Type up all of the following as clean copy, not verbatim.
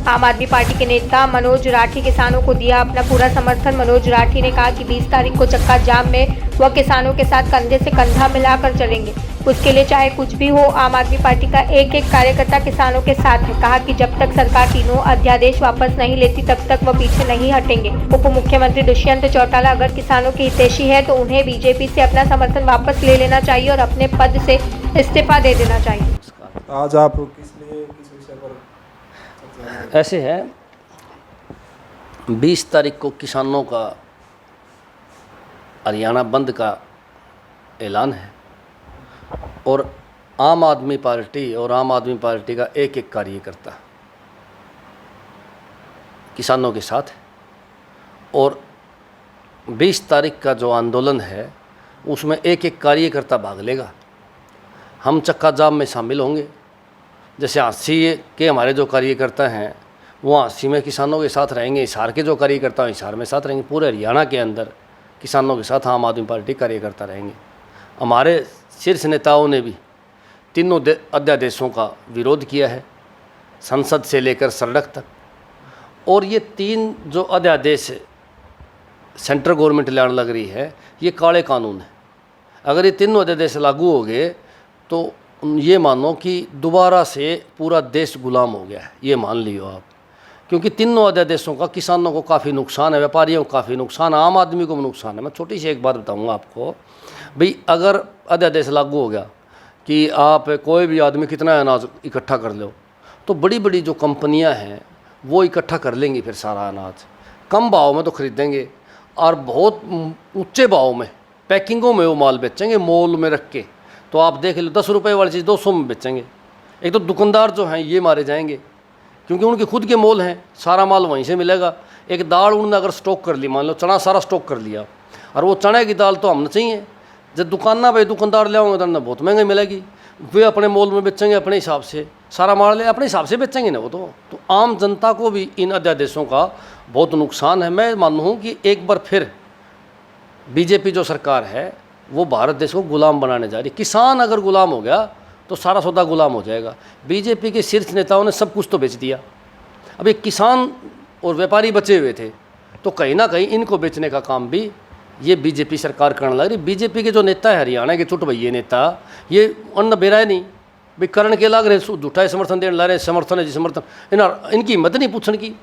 आम आदमी पार्टी के नेता मनोज राठी किसानों को दिया अपना पूरा समर्थन। मनोज राठी ने कहा कि 20 तारीख को चक्का जाम में वह किसानों के साथ कंधे से कंधा मिलाकर चलेंगे। उसके लिए चाहे कुछ भी हो, आम आदमी पार्टी का एक एक कार्यकर्ता किसानों के साथ है। कहा कि जब तक सरकार तीनों अध्यादेश वापस नहीं लेती तब तक वह पीछे नहीं हटेंगे। उप मुख्यमंत्री दुष्यंत चौटाला अगर किसानों के हितैषी है तो उन्हें बीजेपी से अपना समर्थन वापस ले लेना चाहिए और अपने पद से इस्तीफा दे देना चाहिए। आज आप किस विषय पर ऐसे है, 20 तारीख को किसानों का हरियाणा बंद का ऐलान है और आम आदमी पार्टी का एक एक कार्यकर्ता किसानों के साथ है और 20 तारीख का जो आंदोलन है उसमें एक एक कार्यकर्ता भाग लेगा। हम चक्का जाम में शामिल होंगे। जैसे हांसी के हमारे जो कार्यकर्ता हैं वो हांसी में किसानों के साथ रहेंगे, हिसार के जो कार्यकर्ता हैं हिसार में साथ रहेंगे। पूरे हरियाणा के अंदर किसानों के साथ आम आदमी पार्टी कार्यकर्ता रहेंगे। हमारे शीर्ष नेताओं ने भी तीनों अध्यादेशों का विरोध किया है, संसद से लेकर सड़क तक। और ये 3 जो अध्यादेश सेंट्रल गवर्नमेंट लाने लग रही है, ये काले कानून है। अगर ये तीनों अध्यादेश लागू हो गए तो ये मानो कि दोबारा से पूरा देश गुलाम हो गया है, ये मान लियो आप। क्योंकि तीनों अध्यादेशों का किसानों को काफ़ी नुकसान है, व्यापारियों को काफ़ी नुकसान है, आम आदमी को भी नुकसान है। मैं छोटी सी एक बात बताऊंगा आपको भाई, अगर अध्यादेश लागू हो गया कि आप कोई भी आदमी कितना अनाज इकट्ठा कर लो, तो बड़ी बड़ी जो कंपनियां हैं वो इकट्ठा कर लेंगी, फिर सारा अनाज कम भाव में तो खरीदेंगे और बहुत ऊँचे भाव में पैकिंगों में वो माल बेचेंगे, मॉल में रख के। तो आप देख लो 10 रुपये वाली चीज़ 200 में बेचेंगे। एक तो दुकानदार जो हैं ये मारे जाएंगे क्योंकि उनके खुद के मॉल हैं, सारा माल वहीं से मिलेगा। एक दाल उन्होंने अगर स्टॉक कर ली, मान लो चना सारा स्टॉक कर लिया, और वो चने की दाल तो हमने चाहिए, जब दुकाना पे दुकानदार ले आओगे तो बहुत महंगी मिलेगी। वे अपने मॉल में बेचेंगे अपने हिसाब से, सारा माल ले अपने हिसाब से बेचेंगे ना वो तो आम जनता को भी इन अध्यादेशों का बहुत नुकसान है। मैं मानूँ कि एक बार फिर बीजेपी जो सरकार है वो भारत देश को गुलाम बनाने जा रही। किसान अगर गुलाम हो गया तो सारा सौदा गुलाम हो जाएगा। बीजेपी के शीर्ष नेताओं ने सब कुछ तो बेच दिया, अब एक किसान और व्यापारी बचे हुए थे, तो कहीं ना कहीं इनको बेचने का काम भी ये बीजेपी सरकार करने लग रही। बीजेपी के जो नेता है हरियाणा के चुट भैये नेता, ये अन्न बेरा नहीं भाई करण के लाग रहे, झूठा समर्थन देने ला रहे, समर्थन है जी समर्थन। इनकी हिम्मत नहीं पूछने की।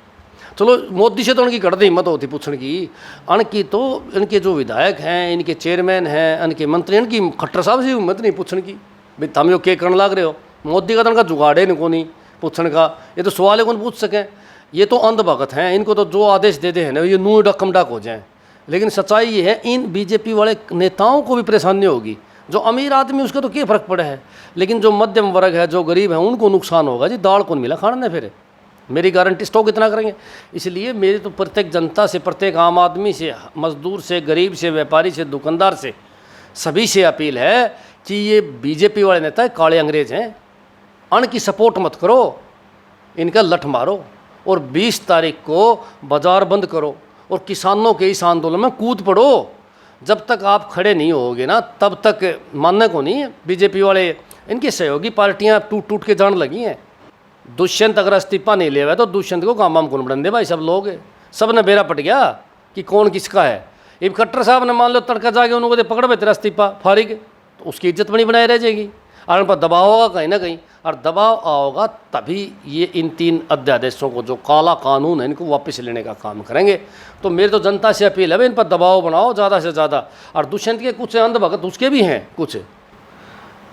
चलो मोदी से तो उनकी कड़ती हिम्मत होती पूछने की, अनकी तो इनके जो विधायक हैं, इनके चेयरमैन हैं, इनके मंत्री, इनकी खट्टर साहब से हिम्मत नहीं पूछने की भाई तुम यो क्या करने लग रहे हो। मोदी का तो उनका जुगाड़ है इनको नहीं पूछने का, ये तो सवाल है कौन पूछ सकें। ये तो अंधभगत हैं, इनको तो जो आदेश दे दे है ना ये नू डकम डक हो जाएँ। लेकिन सच्चाई ये है, इन बीजेपी वाले नेताओं को भी परेशानी होगी। जो अमीर आदमी उसका तो क्या फ़र्क पड़ा है, लेकिन जो मध्यम वर्ग है, जो गरीब है, उनको नुकसान होगा जी। दाल कौन मिला खाने फिर, मेरी गारंटी स्टॉक इतना करेंगे। इसलिए मेरी तो प्रत्येक जनता से, प्रत्येक आम आदमी से, मजदूर से, गरीब से, व्यापारी से, दुकानदार से, सभी से अपील है कि ये बीजेपी वाले नेता काले अंग्रेज हैं, अन्न की सपोर्ट मत करो, इनका लठ मारो और 20 तारीख को बाजार बंद करो और किसानों के इस आंदोलन में कूद पड़ो। जब तक आप खड़े नहीं होगे ना तब तक मानने को नहीं है। बीजेपी वाले, इनकी सहयोगी पार्टियां टूट टूट के जान लगी हैं। दुष्यंत अगर इस्तीफा नहीं ले हुआ तो दुष्यंत को काम वाम कौन बढ़न दे भाई। सब लोग, सब ने बेरा पट गया कि कौन किसका है। इब खट्टर साहब ने मान लो तड़का जाके उनको पकड़ में तेरा इस्तीफा फारिग, तो उसकी इज्जत बनी बनाई रह जाएगी और उन पर दबाव होगा कहीं ना कहीं, और दबाव आओगा तभी ये इन 3 अध्यादेशों को, जो काला कानून है, इनको वापस लेने का काम करेंगे। तो मेरी तो जनता से अपील है भाई इन पर दबाव बनाओ ज़्यादा से ज़्यादा। और दुष्यंत के कुछ अंधभगत उसके भी हैं कुछ।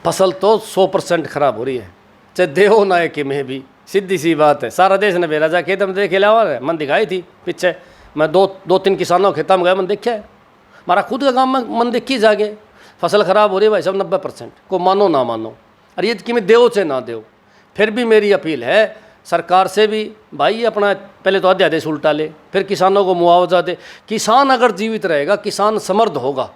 फसल तो 100% खराब हो रही है, चाहे देहो ना कि मैं भी, सीधी सी बात है। सारा देश ने बेरा जा खेत में देखे लावा है, मन दिखाई थी पीछे। मैं दो तीन किसानों खेता में गया, मन देखा है। हमारा खुद का काम में मन देखी जाके फसल ख़राब हो रही है भाई साहब 90%, को मानो ना मानो। और ये कि मैं देव से ना देव, फिर भी मेरी अपील है सरकार से भी भाई अपना पहले तो अध्यादेश उल्टा ले, फिर किसानों को मुआवजा दे। किसान अगर जीवित रहेगा, किसान समृद्ध होगा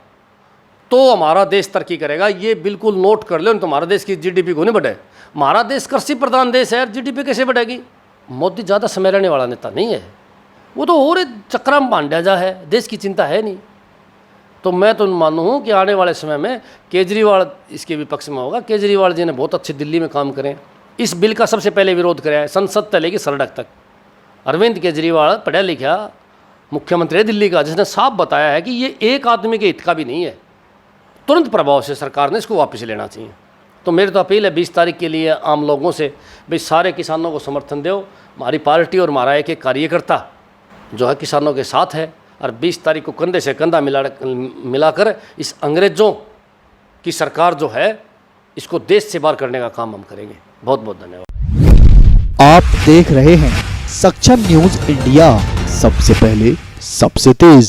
तो हमारा देश तरक्की करेगा। ये बिल्कुल नोट कर लो, तो हमारा देश की जीडीपी को नहीं बढ़े। हमारा देश कृषि प्रधान देश है, जीडीपी कैसे बढ़ेगी। मोदी ज़्यादा समय रहने वाला नेता नहीं है, वो तो और चक्रा में बांधा जा है, देश की चिंता है नहीं। तो मैं तो मानूँ कि आने वाले समय में केजरीवाल इसके विपक्ष में होगा। केजरीवाल जी ने बहुत अच्छे दिल्ली में काम करें, इस बिल का सबसे पहले विरोध कराया है, संसद तक लेके सड़क तक। अरविंद केजरीवाल पढ़ा लिखा मुख्यमंत्री दिल्ली का, जिसने साफ बताया है कि ये एक आदमी के हित का भी नहीं है। तुरंत प्रभाव से सरकार ने इसको वापस लेना चाहिए। तो मेरी तो अपील है 20 तारीख के लिए आम लोगों से, भाई सारे किसानों को समर्थन दो। हमारी पार्टी और हमारा एक कार्यकर्ता जो है किसानों के साथ है, और 20 तारीख को कंधे से कंधा मिलाकर इस अंग्रेज़ों की सरकार जो है इसको देश से बाहर करने का काम हम करेंगे। बहुत बहुत धन्यवाद। आप देख रहे हैं सक्षम न्यूज इंडिया, सबसे पहले सबसे तेज।